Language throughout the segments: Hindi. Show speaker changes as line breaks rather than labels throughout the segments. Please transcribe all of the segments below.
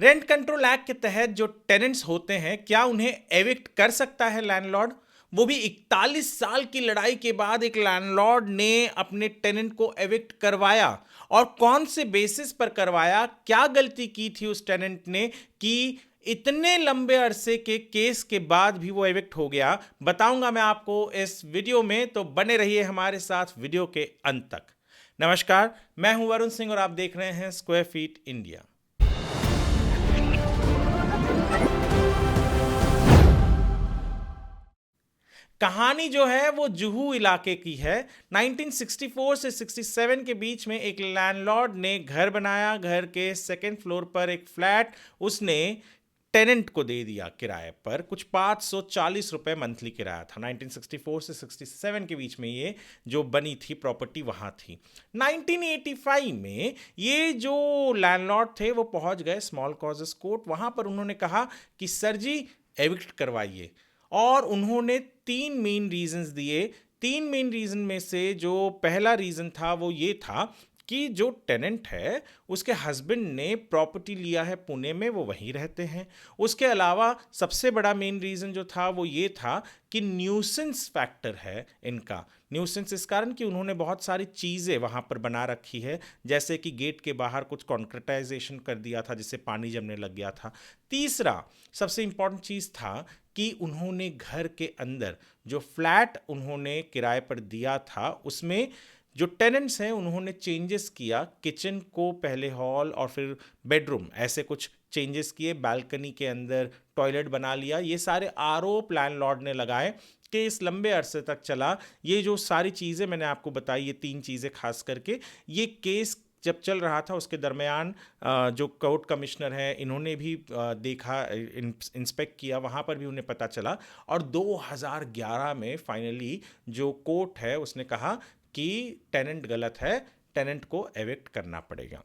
रेंट कंट्रोल एक्ट के तहत जो टेनेंट्स होते हैं, क्या उन्हें एविक्ट कर सकता है लैंडलॉर्ड? वो भी 41 साल की लड़ाई के बाद एक लैंडलॉर्ड ने अपने टेनेंट को एविक्ट करवाया। और कौन से बेसिस पर करवाया, क्या गलती की थी उस टेनेंट ने कि इतने लंबे अरसे के केस के बाद भी वो एविक्ट हो गया, बताऊंगा मैं आपको इस वीडियो में। तो बने रहिए हमारे साथ वीडियो के अंत तक। नमस्कार, मैं हूं वरुण सिंह और आप देख रहे हैं स्क्वायर फीट इंडिया। कहानी जो है वो जुहू इलाके की है। 1964 से 67 के बीच में एक लैंडलॉर्ड ने घर बनाया। घर के सेकेंड फ्लोर पर एक फ्लैट उसने टेनेंट को दे दिया किराए पर। कुछ 540 रुपए मंथली किराया था। 1964 से 67 के बीच में ये जो बनी थी प्रॉपर्टी वहां थी। 1985 में ये जो लैंडलॉर्ड थे वो पहुंच गए स्मॉल कॉजेस कोर्ट। वहां पर उन्होंने कहा कि सर जी एविक्ट करवाइए। और उन्होंने तीन मेन रीजंस दिए। तीन मेन रीजन में से जो पहला रीजन था वो ये था कि जो टेनेंट है उसके हस्बैंड ने प्रॉपर्टी लिया है पुणे में, वो वहीं रहते हैं। उसके अलावा सबसे बड़ा मेन रीजन जो था वो ये था कि न्यूसेंस फैक्टर है इनका। न्यूसेंस इस कारण कि उन्होंने बहुत सारी चीज़ें वहाँ पर बना रखी है, जैसे कि गेट के बाहर कुछ कॉन्क्रीटाइजेशन कर दिया था जिससे पानी जमने लग गया था। तीसरा सबसे इंपॉर्टेंट चीज़ था कि उन्होंने घर के अंदर जो फ्लैट उन्होंने किराए पर दिया था उसमें जो टेनेंट्स हैं उन्होंने चेंजेस किया। किचन को पहले हॉल और फिर बेडरूम ऐसे कुछ चेंजेस किए। बालकनी के अंदर टॉयलेट बना लिया। ये सारे आरोप लैंडलॉर्ड ने लगाए कि इस लंबे अरसे तक चला। ये जो सारी चीज़ें मैंने आपको बताई, ये तीन चीज़ें खास करके, ये केस जब चल रहा था उसके दरमियान जो कोर्ट कमिश्नर है इन्होंने भी देखा, इंस्पेक्ट किया, वहाँ पर भी उन्हें पता चला। और 2011 में फाइनली जो कोर्ट है उसने कहा कि टेनेंट गलत है, टेनेंट को एविक्ट करना पड़ेगा।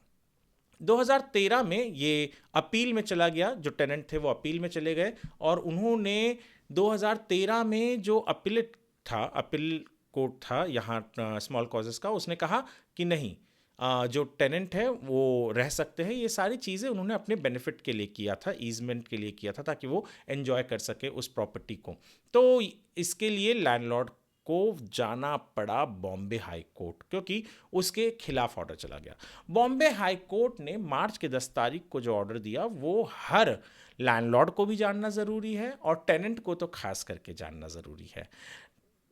2013 में ये अपील में चला गया। जो टेनेंट थे वो अपील में चले गए और उन्होंने 2013 में जो अपीलेट था, अपील कोर्ट था यहाँ स्मॉल कॉजेस का, उसने कहा कि नहीं, जो टेनेंट है वो रह सकते हैं। ये सारी चीज़ें उन्होंने अपने बेनिफिट के लिए किया था, ईजमेंट के लिए किया था, ताकि वो एंजॉय कर सके उस प्रॉपर्टी को। तो इसके लिए लैंडलॉर्ड को जाना पड़ा बॉम्बे हाई कोर्ट, क्योंकि उसके खिलाफ ऑर्डर चला गया। बॉम्बे हाई कोर्ट ने मार्च के 10 तारीख को जो ऑर्डर दिया वो हर लैंडलॉर्ड को भी जानना ज़रूरी है और टेनेंट को तो खास करके जानना ज़रूरी है।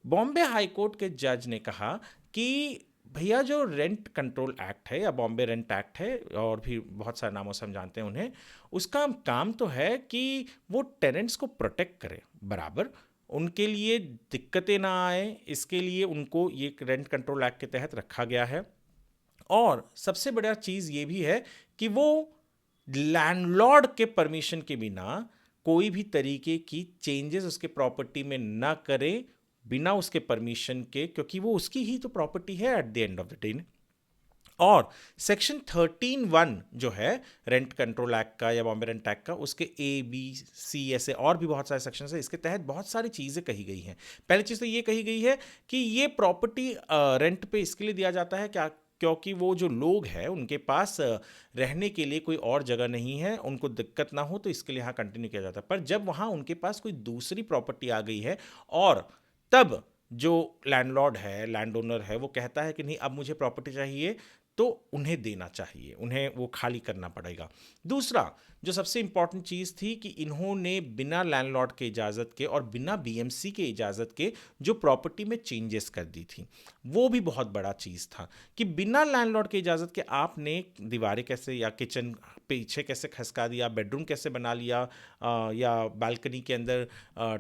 बॉम्बे हाई कोर्ट के जज ने कहा कि भैया जो रेंट कंट्रोल एक्ट है या बॉम्बे रेंट एक्ट है, और भी बहुत सारे नामों से हम जानते हैं उन्हें, उसका काम तो है कि वो टेनेंट्स को प्रोटेक्ट करे बराबर, उनके लिए दिक्कतें ना आए, इसके लिए उनको ये रेंट कंट्रोल एक्ट के तहत रखा गया है। और सबसे बड़ा चीज़ ये भी है कि वो लैंडलॉर्ड के परमिशन के बिना कोई भी तरीके की चेंजेस उसके प्रॉपर्टी में ना करे, बिना उसके परमिशन के, क्योंकि वो उसकी ही तो प्रॉपर्टी है at the end of the day. और सेक्शन 13(1) जो है रेंट कंट्रोल एक्ट का या बॉम्बे रेंट एक्ट का, उसके ए बी सी ऐसे और भी बहुत सारे सेक्शन है। इसके तहत बहुत सारी चीज़ें कही गई हैं। पहली चीज़ तो ये कही गई है कि ये प्रॉपर्टी रेंट पे इसके लिए दिया जाता है क्या, क्योंकि वो जो लोग हैं उनके पास रहने के लिए कोई और जगह नहीं है, उनको दिक्कत ना हो, तो इसके लिए यहाँ कंटिन्यू किया जाता है। पर जब वहाँ उनके पास कोई दूसरी प्रॉपर्टी आ गई है और तब जो लैंडलॉर्ड है, लैंड ओनर है, वो कहता है कि नहीं अब मुझे प्रॉपर्टी चाहिए, तो उन्हें देना चाहिए, उन्हें वो खाली करना पड़ेगा। दूसरा जो सबसे इंपॉर्टेंट चीज़ थी कि इन्होंने बिना लैंडलॉर्ड के इजाज़त के और बिना बीएमसी के इजाज़त के जो प्रॉपर्टी में चेंजेस कर दी थी, वो भी बहुत बड़ा चीज़ था कि बिना लैंडलॉर्ड के इजाज़त के आपने दीवारें कैसे या किचन पीछे कैसे खसका दिया, बेडरूम कैसे बना लिया, या बालकनी के अंदर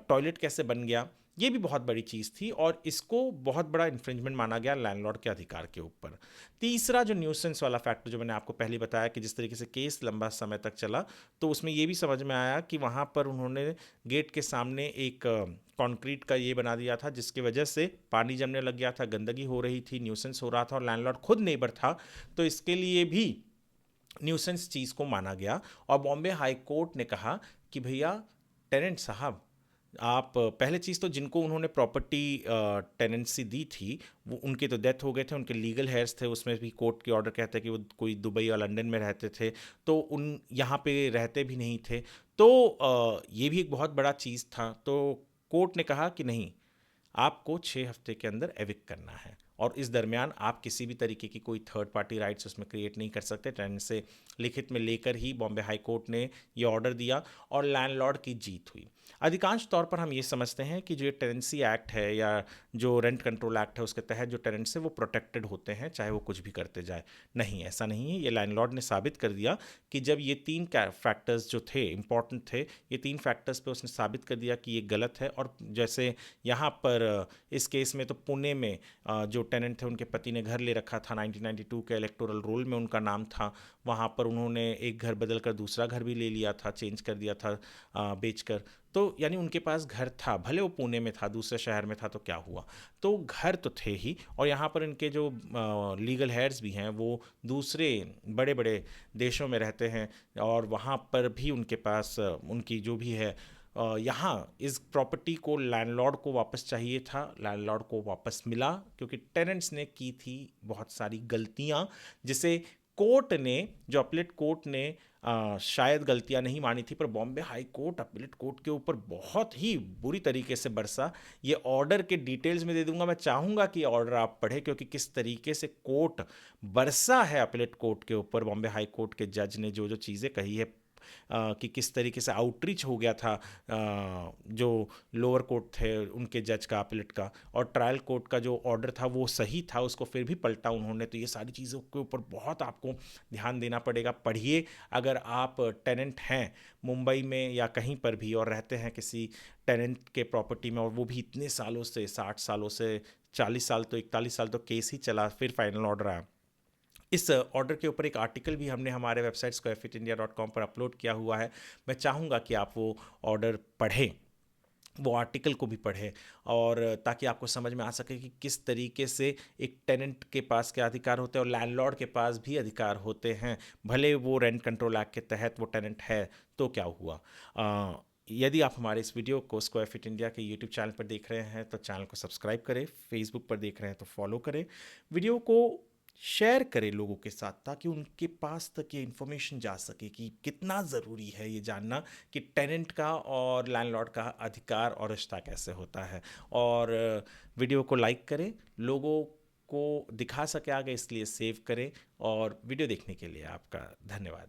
टॉयलेट कैसे बन गया, ये भी बहुत बड़ी चीज़ थी और इसको बहुत बड़ा इन्फ्रिंजमेंट माना गया लैंडलॉर्ड के अधिकार के ऊपर। तीसरा जो न्यूसेंस वाला फैक्टर जो मैंने आपको पहले बताया कि जिस तरीके से केस लंबा समय तक चला, तो उसमें ये भी समझ में आया कि वहाँ पर उन्होंने गेट के सामने एक कंक्रीट का ये बना दिया था जिसकी वजह से पानी जमने लग गया था, गंदगी हो रही थी, न्यूसेंस हो रहा था और लैंडलॉर्ड खुद नेबर था, तो इसके लिए भी न्यूसेंस चीज़ को माना गया। और बॉम्बे हाई कोर्ट ने कहा कि भैया टेनेंट साहब, आप पहले चीज़ तो जिनको उन्होंने प्रॉपर्टी टेनेंसी दी थी वो उनके तो डेथ हो गए थे, उनके लीगल हेयर्स थे, उसमें भी कोर्ट के ऑर्डर कहते हैं कि वो कोई दुबई और लंदन में रहते थे, तो उन यहाँ पे रहते भी नहीं थे। तो ये भी एक बहुत बड़ा चीज़ था। तो कोर्ट ने कहा कि नहीं, आपको 6 हफ्ते के अंदर एविक्ट करना है, और इस दरमियान आप किसी भी तरीके की कोई थर्ड पार्टी राइट्स उसमें क्रिएट नहीं कर सकते। टेनेंट से लिखित में लेकर ही बॉम्बे हाई कोर्ट ने ये ऑर्डर दिया और लैंडलॉर्ड की जीत हुई। अधिकांश तौर पर हम ये समझते हैं कि जो ये टेनेंसी एक्ट है या जो रेंट कंट्रोल एक्ट है उसके तहत जो टेनेंट्स है वो प्रोटेक्टेड होते हैं, चाहे वो कुछ भी करते जाए। नहीं, ऐसा नहीं है। ये लैंडलॉर्ड ने साबित कर दिया कि जब ये 3 फैक्टर्स जो थे इंपॉर्टेंट थे, ये 3 फैक्टर्स पे उसने साबित कर दिया कि ये गलत है। और जैसे यहाँ पर इस केस में तो पुणे में जो टेनेंट थे उनके पति ने घर ले रखा था, 1992 के इलेक्टोरल रोल में उनका नाम था, वहाँ पर उन्होंने एक घर बदल कर दूसरा घर भी ले लिया था, चेंज कर दिया था बेचकर। तो यानी उनके पास घर था, भले वो पुणे में था, दूसरे शहर में था, तो क्या हुआ, तो घर तो थे ही। और यहाँ पर इनके जो लीगल हेयर्स भी हैं वो दूसरे बड़े बड़े देशों में रहते हैं, और वहाँ पर भी उनके पास उनकी जो भी है यहाँ इस प्रॉपर्टी को लैंडलॉर्ड को वापस चाहिए था। लैंडलॉर्ड को वापस मिला क्योंकि टेनेंट्स ने की थी बहुत सारी गलतियाँ, जिसे कोर्ट ने, जो अपीलेट कोर्ट ने शायद गलतियां नहीं मानी थी, पर Bombay high court appellate court के ऊपर बहुत ही बुरी तरीके से बरसा। ये ऑर्डर के डिटेल्स में दे दूंगा, मैं चाहूँगा कि ऑर्डर आप पढ़ें, क्योंकि किस तरीके से कोर्ट बरसा है अपीलेट कोर्ट के ऊपर। बॉम्बे हाई कोर्ट के जज ने जो जो चीज़ें कही है कि किस तरीके से आउटरीच हो गया था जो लोअर कोर्ट थे उनके जज का, अपीलेट का, और ट्रायल कोर्ट का जो ऑर्डर था वो सही था, उसको फिर भी पलटा उन्होंने। तो ये सारी चीज़ों के ऊपर बहुत आपको ध्यान देना पड़ेगा। पढ़िए, अगर आप टेनेंट हैं मुंबई में या कहीं पर भी और रहते हैं किसी टेनेंट के प्रॉपर्टी में, और वो भी इतने सालों से, 60 सालों से, 40 साल तो 41 साल तो केस ही चला, फिर फाइनल ऑर्डर आया। इस ऑर्डर के ऊपर एक आर्टिकल भी हमने हमारे वेबसाइट squarefeetindia.com पर अपलोड किया हुआ है। मैं चाहूँगा कि आप वो ऑर्डर पढ़ें, वो आर्टिकल को भी पढ़ें, और ताकि आपको समझ में आ सके कि किस तरीके से एक टेनेंट के पास क्या अधिकार होते हैं और लैंडलॉर्ड के पास भी अधिकार होते हैं, भले वो रेंट कंट्रोल एक्ट के तहत वो टेनेंट है तो क्या हुआ। यदि आप हमारे इस वीडियो को स्क्वायर फिट इंडिया के यूट्यूब चैनल पर देख रहे हैं तो चैनल को सब्सक्राइब करें, फेसबुक पर देख रहे हैं तो फॉलो करें, वीडियो को शेयर करें लोगों के साथ, ताकि उनके पास तक ये इन्फॉर्मेशन जा सके कि कितना ज़रूरी है ये जानना कि टेनेंट का और लैंडलॉर्ड का अधिकार और रिश्ता कैसे होता है। और वीडियो को लाइक करें, लोगों को दिखा सके आगे, इसलिए सेव करें। और वीडियो देखने के लिए आपका धन्यवाद।